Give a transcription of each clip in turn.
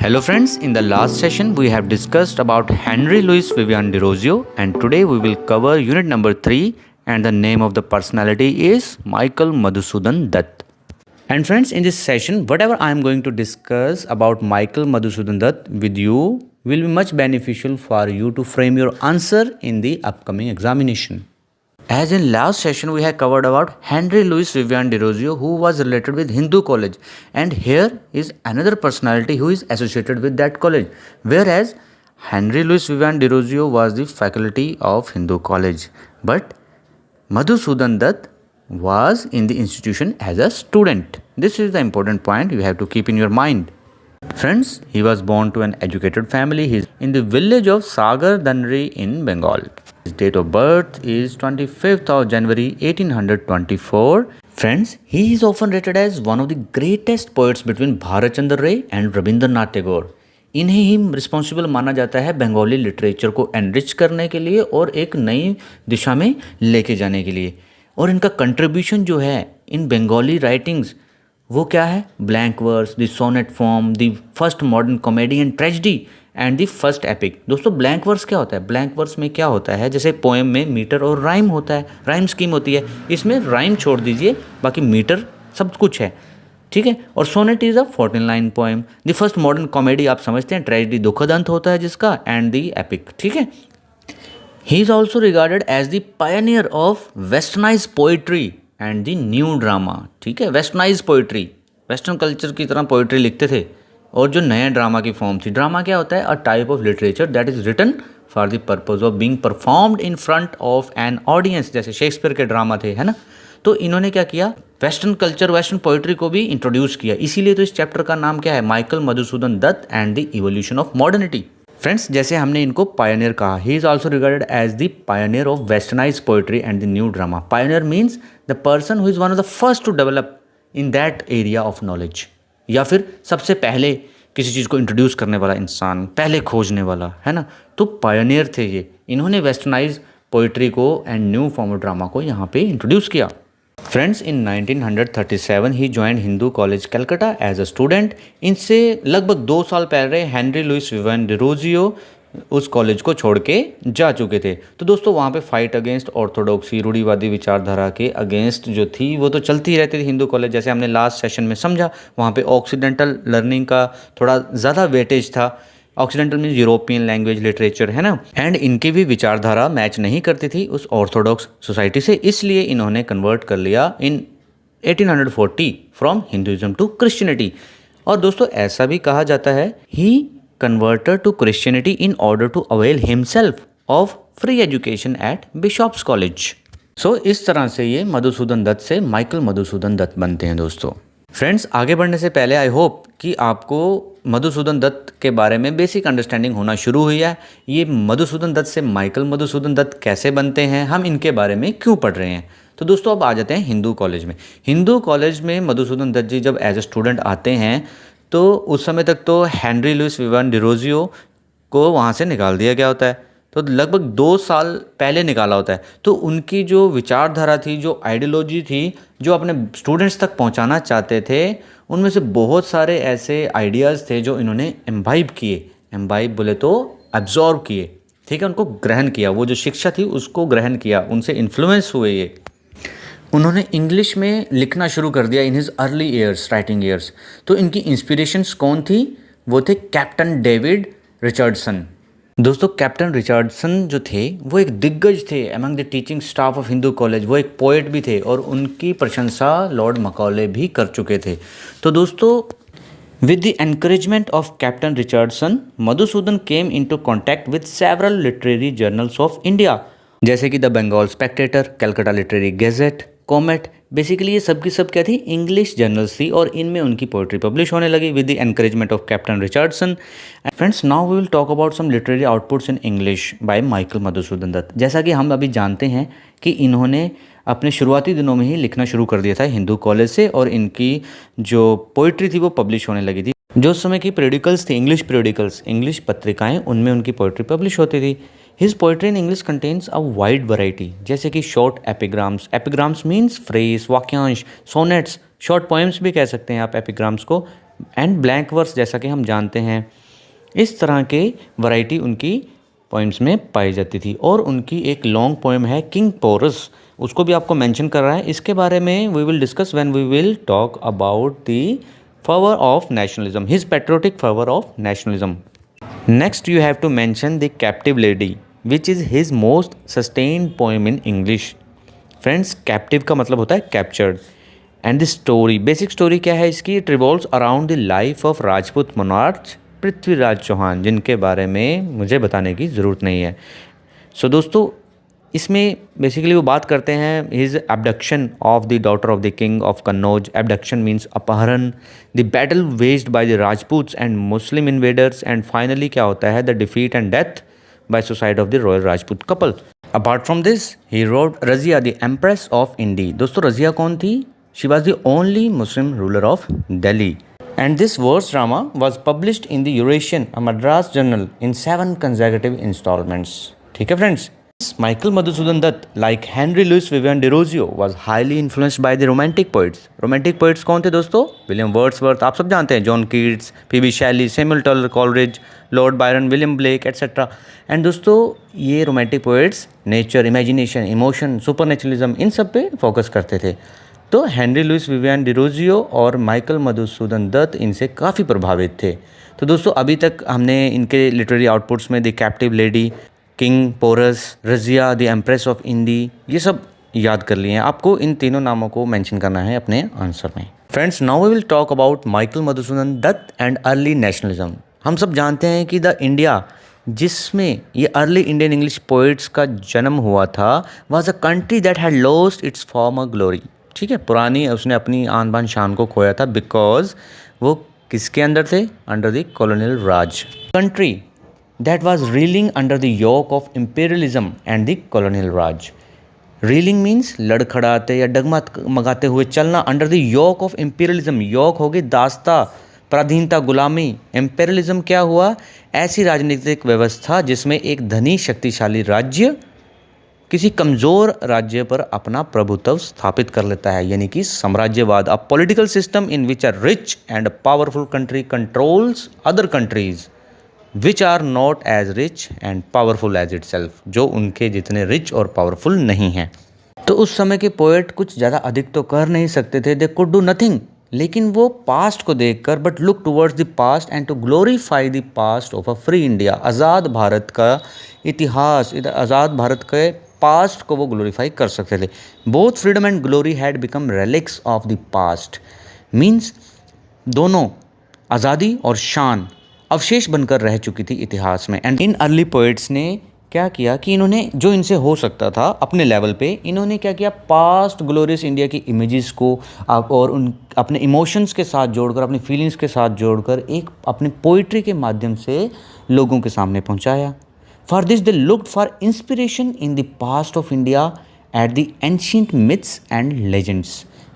Hello friends, in the last session we have discussed about Henry Louis Vivian Derozio, and today we will cover unit number 3, and the name of the personality is Michael Madhusudan Dutt. And friends, in this session whatever I am going to discuss about Michael Madhusudan Dutt with you will be much beneficial for you to frame your answer in the upcoming examination. As in last session we have covered about Henry Louis Vivian Derozio, who was related with Hindu College, and here is another personality who is associated with that college, whereas Henry Louis Vivian Derozio was the faculty of Hindu College, but Madhusudan Dutt was in the institution as a student. This is the important point you have to keep in your mind. Friends, he was born to an educated family. He is in the village of Sagar Danri in Bengal. His date of birth is 25th of January 1824. Friends, he is often rated as one of the greatest poets between Bharat Chandra Ray and Rabindranath Tagore. इन्हें ही responsible माना जाता है Bengali literature को enrich करने के लिए और एक नई दिशा में लेके जाने के लिए। और इनका कंट्रीब्यूशन जो है इन बंगाली राइटिंग्स वो क्या है? Blank verse, the sonnet form, the first modern comedy and tragedy and the first epic. दोस्तों ब्लैंक वर्स क्या होता है? ब्लैंक वर्स में क्या होता है? जैसे पोएम में मीटर और राइम होता है, राइम स्कीम होती है, इसमें राइम छोड़ दीजिए, बाकी मीटर सब कुछ है, ठीक है। और sonnet is a 14 line poem. The first modern comedy आप समझते हैं, ट्रेजेडी दुखद अंत होता है जिसका, एंड द एपिक, ठीक है। He is also regarded as the pioneer of westernize poetry and the new drama, ठीक है। वेस्टर्नाइज पोइट्री, वेस्टर्न कल्चर की तरह पोइट्री लिखते थे, और जो नया ड्रामा की फॉर्म थी। ड्रामा क्या होता है? A type of literature that is written for the purpose of being performed in front of an audience, जैसे शेक्सपियर के ड्रामा थे, है ना। तो इन्होंने क्या किया? वेस्टर्न कल्चर, वेस्टर्न पोइट्री को भी इंट्रोड्यूस किया। इसीलिए तो इस चैप्टर का नाम क्या है? Michael Madhusudan Dutt and the evolution of modernity. Friends, जैसे हमने इनको पायनियर कहा, he is also regarded as the pioneer of westernize poetry and the new drama. Pioneer means the person who is one of the first to develop in that area of knowledge, या फिर सबसे पहले किसी चीज़ को introduce करने वाला इंसान, पहले खोजने वाला, है ना। तो पायनियर थे ये। इन्होंने वेस्टर्नाइज पोइट्री को and new form of drama को यहाँ पे इंट्रोड्यूस किया। Friends, in 1937 he join Hindu college Calcutta as a student. इनसे लगभग 2 साल पहले हेनरी लुइस विवियन डेरोजियो उस कॉलेज को छोड़ के जा चुके थे। तो दोस्तों वहाँ पे फाइट अगेंस्ट ऑर्थोडॉक्सी, रूढ़िवादी विचारधारा के अगेंस्ट जो थी वो तो चलती ही रहती थी हिंदू कॉलेज। जैसे हमने लास्ट सेशन में समझा, वहाँ पे ऑक्सीडेंटल लर्निंग का थोड़ा ज़्यादा वेटेज था। Occidental means European language literature, है ना। एंड इनकी भी विचारधारा मैच नहीं करती थी उस ऑर्थोडॉक्स सोसाइटी से, इसलिए इन्होंने कन्वर्ट कर लिया इन 1840 फ्रॉम हिंदुइज्म टू क्रिश्चियनिटी। और दोस्तों ऐसा भी कहा जाता है, ही converted to Christianity in order to avail himself of free education at Bishop's College. So इस तरह से ये मधुसूदन दत्त से माइकल मधुसूदन दत्त बनते हैं दोस्तों। फ्रेंड्स, आगे बढ़ने से पहले आई होप कि आपको मधुसूदन दत्त के बारे में बेसिक अंडरस्टैंडिंग होना शुरू हुई है। ये मधुसूदन दत्त से माइकल मधुसूदन दत्त कैसे बनते हैं, हम इनके बारे में क्यों पढ़ रहे हैं। तो दोस्तों अब आ जाते हैं हिंदू कॉलेज में। हिंदू कॉलेज में मधुसूदन दत्त जी जब एज ए स्टूडेंट आते हैं तो उस समय तक तो हेनरी लुइस विवियन डेरोजियो को वहाँ से निकाल दिया गया होता है। तो लगभग 2 साल पहले निकाला होता है। तो उनकी जो विचारधारा थी, जो आइडियोलॉजी थी, जो अपने स्टूडेंट्स तक पहुँचाना चाहते थे, उनमें से बहुत सारे ऐसे आइडियाज़ थे जो इन्होंने एम्बाइब किए। एम्बाइब बोले तो एब्जॉर्ब किए, ठीक है, उनको ग्रहण किया। वो जो शिक्षा थी उसको ग्रहण किया, उनसे इन्फ्लुएंस हुए ये। उन्होंने इंग्लिश में लिखना शुरू कर दिया in his early years, writing years. तो इनकी इंस्पिरेशंस कौन थी? वो थे कैप्टन डेविड रिचर्डसन। दोस्तों कैप्टन रिचर्डसन जो थे वो एक दिग्गज थे among the teaching staff of Hindu college. वो एक पोएट भी थे और उनकी प्रशंसा लॉर्ड मकॉले भी कर चुके थे। तो दोस्तों with the encouragement of captain Richardson, Madhusudan came into contact with several literary journals of India, जैसे कि the Bengal Spectator, Calcutta Literary Gazette, Comet. Basically ये सब की सब क्या थी? इंग्लिश जर्नल्स थी, और इनमें उनकी पोइट्री पब्लिश होने लगी with the encouragement of captain Richardson. Friends, now we will talk about some literary outputs in English by Michael Madhusudan Dutt. जैसा कि हम अभी जानते हैं कि इन्होंने अपने शुरुआती दिनों में ही लिखना शुरू कर दिया था हिंदू कॉलेज से, और इनकी जो पोइट्री थी वो पब्लिश होने लगी थी। जो उस समय की पीरियडिकल्स थी, इंग्लिश पीरियडिकल्स, इंग्लिश पत्रिकाएँ, उनमें उनकी पोइट्री पब्लिश होती थी। His poetry in English contains a wide variety, जैसे कि शॉर्ट एपिग्राम्स। एपिग्राम्स मीन्स फ्रेज, वाक्यांश, सोनेट्स, शॉर्ट पोएम्स भी कह सकते हैं आप एपिग्राम्स को, एंड ब्लैंक वर्स जैसा कि हम जानते हैं। इस तरह के वैरायटी उनकी पोइम्स में पाई जाती थी। और उनकी एक लॉन्ग पोएम है किंग पोरस, उसको भी आपको मेंशन कर रहा है। इसके बारे में we will discuss when we will talk about the fervor of nationalism, his patriotic fervor of nationalism. Next you have to mention the captive lady, which is his most sustained poem in English. Friends, captive का मतलब होता है captured. And the story, basic story क्या है इसकी? It revolves around the life of Rajput monarch Prithviraj Chauhan, जिनके बारे में मुझे बताने की ज़रूरत नहीं है। सो दोस्तों, इसमें बेसिकली वो बात करते हैं his abduction of the daughter of the king of Kannauj. Abduction means अपहरण, the battle waged by the Rajputs and Muslim invaders, and finally क्या होता है, the defeat and death by suicide of the royal Rajput couple. Apart from this he wrote Razia the empress of Ind. दोस्तों, रजिया कौन थी? She was the only Muslim ruler of Delhi. And this verse drama was published in the Eurasian, a Madras journal, in 7 consecutive installments. ठीक है friends? Michael Madhusudan Dutt, like Henry Louis Vivian DeRozier, was highly influenced by the romantic poets. Romantic poets कौन थे दोस्तों? William Wordsworth, आप सब जानते हैं, John Keats, PB Shelley, Samuel Taylor Coleridge, Lord Byron, William Blake etcetera. And दोस्तों, ये romantic poets nature, imagination, emotion, supernaturalism, इन सब पे फोकस करते थे। तो हेनरी लुइस विवियन डिरोजियो और माइकल मधुसूदन दत्त इनसे काफ़ी प्रभावित थे। तो दोस्तों, अभी तक हमने इनके लिटरेरी आउटपुट्स में the captive lady, king Porus, Razia, the empress of Ind, ये सब याद कर लिए हैं। आपको इन तीनों नामों को मेंशन करना है अपने आंसर में। Friends, now we will talk about Michael Madhusudan Dutt and early nationalism. हम सब जानते हैं कि द इंडिया जिसमें ये अर्ली इंडियन इंग्लिश पोइट्स का जन्म हुआ था was a country that had lost its farmer glory. ठीक है, पुरानी उसने अपनी आन बान शान को खोया था, बिकॉज वो किसके अंदर थे? Under the colonial Raj. Country that was reeling under the yoke of imperialism and the colonial Raj. Reeling means लड़खड़ाते या डगमगाते हुए चलना, under the yoke of imperialism. Yoke हो गई दास्ता, पराधीनता, गुलामी। इम्पेरियलिज्म क्या हुआ? ऐसी राजनीतिक व्यवस्था जिसमें एक धनी शक्तिशाली राज्य किसी कमज़ोर राज्य पर अपना प्रभुत्व स्थापित कर लेता है, यानी कि साम्राज्यवाद। A political system in which a rich and powerful country controls other countries which are not as rich and powerful as itself, जो उनके जितने रिच और पावरफुल नहीं हैं। तो उस समय के पोएट कुछ ज़्यादा अधिक तो कर नहीं सकते थे, दे कुड डू नथिंग, लेकिन वो पास्ट को देखकर, but look towards the past and to glorify the past of a free India. आज़ाद भारत का इतिहास, आज़ाद भारत के पास्ट को वो ग्लोरीफाई कर सकते थे। Both freedom and glory had become relics of the past, means दोनों आज़ादी और शान अवशेष बनकर रह चुकी थी इतिहास में। एंड इन अर्ली पोइट्स ने क्या किया कि इन्होंने जो इनसे हो सकता था अपने लेवल पे, इन्होंने क्या किया, पास्ट ग्लोरियस इंडिया की इमेजेस को और उन अपने इमोशंस के साथ जोड़कर, अपनी फीलिंग्स के साथ जोड़कर एक अपने पोइट्री के माध्यम से लोगों के सामने पहुंचाया। For this they looked for inspiration in the past of India at the ancient myths and legends.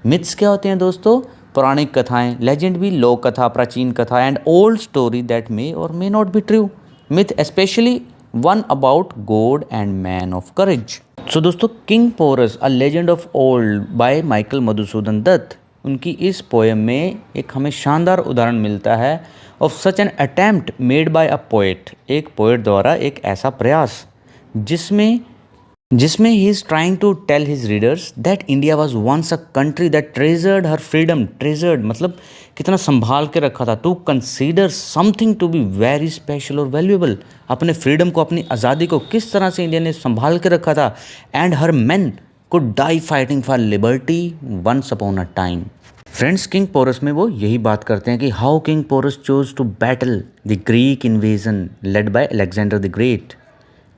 Myths क्या होते हैं दोस्तों? पौराणिक कथाएं। Legend भी लोक कथा, प्राचीन कथा, and old story that may or may not be true. Myth especially one about God and man of courage. So दोस्तों, King Porus, a legend of old by Michael Madhusudan Dutt, उनकी इस poem में एक हमें शानदार उदाहरण मिलता है of such an attempt made by a poet. एक पोएट द्वारा एक ऐसा प्रयास जिसमें he is trying to tell his readers that India was once a country that treasured her freedom. Treasured मतलब कितना संभाल के रखा था। To consider something to be very special और वैल्यूएबल। अपने फ्रीडम को, अपनी आज़ादी को किस तरह से इंडिया ने संभाल के रखा था। And her man could die fighting for liberty once upon a time. Friends, king Porus में वो यही बात करते हैं कि how king Porus chose to battle the Greek invasion led by Alexander the Great.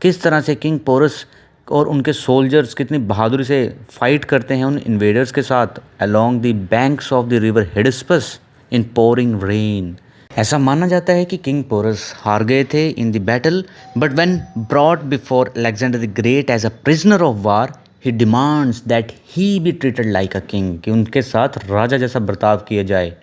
किस तरह से किंग पोरस और उनके सोल्जर्स कितनी बहादुरी से फाइट करते हैं उन इन्वेडर्स के साथ along the banks of the river Hydaspes in pouring rain. ऐसा माना जाता है कि किंग पोरस हार गए थे in the battle, but when brought before Alexander the Great as a prisoner of war, he demands that he be treated like a king, कि उनके साथ राजा जैसा बर्ताव किया जाए।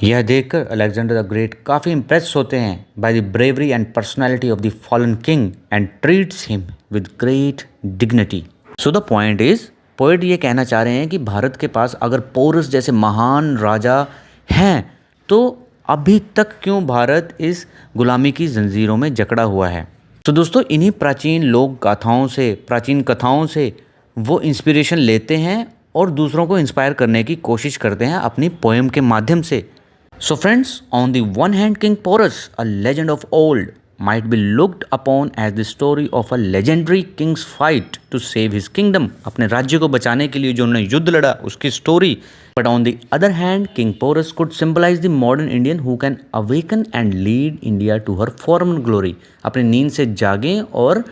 यह देखकर अलेक्जेंडर द ग्रेट काफ़ी इम्प्रेस होते हैं by the bravery and personality of the fallen king and treats him with great dignity. So the point is, poet ये कहना चाह रहे हैं कि भारत के पास अगर पोरस जैसे महान राजा हैं तो अभी तक क्यों भारत इस गुलामी की जंजीरों में जकड़ा हुआ है। तो दोस्तों इन्हीं प्राचीन लोक गाथाओं से, प्राचीन कथाओं से वो इंस्पिरेशन लेते हैं और दूसरों को इंस्पायर करने की कोशिश करते हैं अपनी पोएम के माध्यम से। So friends, on the one hand, King Porus, a legend of old, might be looked upon as the story of a legendary king's fight to save his kingdom. अपने राज्य को बचाने के लिए जो उन्होंने युद्ध लड़ा उसकी story. But on the other hand, King Porus could symbolize the modern Indian who can awaken and lead India to her former glory. अपनी नींद से जागें और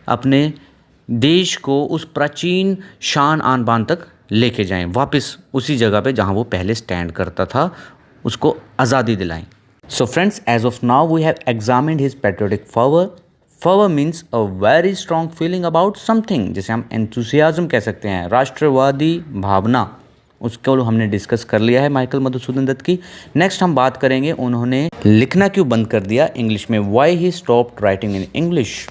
अपने देश को उस प्राचीन शान आन बान तक लेके जाएं, वापस उसी जगह पे जहाँ वो पहले स्टैंड करता था, उसको आज़ादी दिलाएं। So friends, as of now we have examined his patriotic fervour. Fervour means a very strong feeling about something, जिसे हम एंथुसियाज्म कह सकते हैं, राष्ट्रवादी भावना, उसको हमने डिस्कस कर लिया है माइकल मधुसूदन दत्त की। नेक्स्ट हम बात करेंगे उन्होंने लिखना क्यों बंद कर दिया इंग्लिश में, why he stopped writing in English.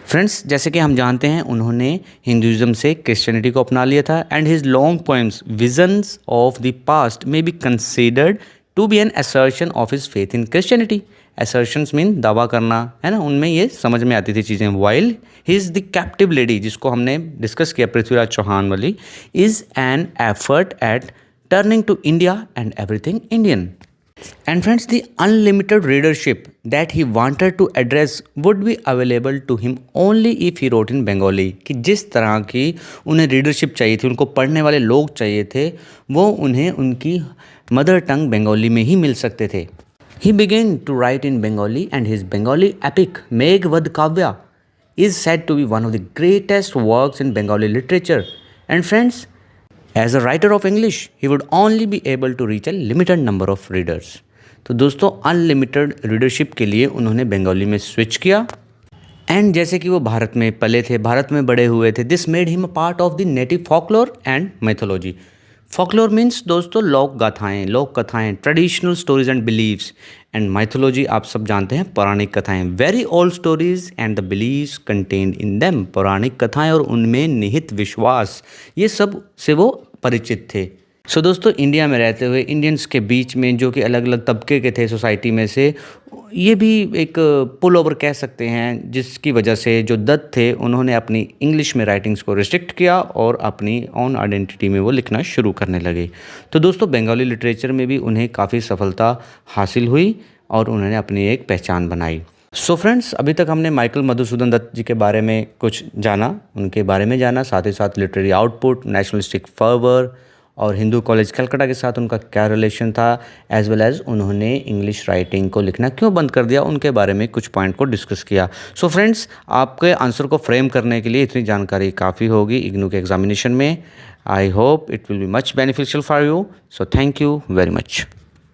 Friends, जैसे कि हम जानते हैं उन्होंने हिंदुइज्म से क्रिश्चियनिटी को अपना लिया था and his long poems Visions of the Past may be considered to be an assertion of his faith in Christianity. Assertions mean दावा करना, है ना, उनमें ये समझ में आती थी चीज़ें। While he is the captive Lady, जिसको हमने डिस्कस किया पृथ्वीराज चौहान वाली, is an effort at turning to India and everything Indian. And friends, the unlimited readership that he wanted to address would be available to him only if he wrote in Bengali। कि जिस तरह की उन्हें readership चाहिए थी, उनको पढ़ने वाले लोग चाहिए थे, वो उन्हें उनकी मदर टंग बंगाली में ही मिल सकते थे। He began to write in Bengali and his Bengali epic Megvad Kavya is said to be one of the greatest works in Bengali literature। And friends, as a writer of English he would only be able to reach a limited number of readers. तो दोस्तों unlimited readership के लिए उन्होंने बंगाली में switch किया and जैसे कि वो भारत में पले थे, भारत में बड़े हुए थे, this made him a part of the native folklore and mythology. Folklore means दोस्तों लोक गाथाएँ, लोक कथाएँ, traditional stories and beliefs, and mythology आप सब जानते हैं पौराणिक कथाएँ, very old stories and the beliefs contained in them. पौराणिक कथाएँ और उनमें निहित विश्वास, ये सब से वो परिचित थे। सो दोस्तों इंडिया में रहते हुए इंडियंस के बीच में जो कि अलग अलग तबके के थे सोसाइटी में से, ये भी एक पुल ओवर कह सकते हैं, जिसकी वजह से जो दत्त थे उन्होंने अपनी इंग्लिश में राइटिंग्स को रिस्ट्रिक्ट किया और अपनी ओन आइडेंटिटी में वो लिखना शुरू करने लगे। तो दोस्तों बंगाली लिटरेचर में भी उन्हें काफ़ी सफलता हासिल हुई और उन्होंने अपनी एक पहचान बनाई। सो फ्रेंड्स, अभी तक हमने माइकल मधुसूदन दत्त जी के बारे में कुछ जाना, उनके बारे में जाना, साथ ही साथ लिटरेरी आउटपुट, नेशनलिस्टिक फर्वर और हिंदू कॉलेज कलकत्ता के साथ उनका क्या रिलेशन था, एज वेल एज उन्होंने इंग्लिश राइटिंग को लिखना क्यों बंद कर दिया, उनके बारे में कुछ पॉइंट को डिस्कस किया। सो फ्रेंड्स, आपके आंसर को फ्रेम करने के लिए इतनी जानकारी काफ़ी होगी इग्नू के एग्जामिनेशन में। I hope it will be much beneficial for you. So thank you very much.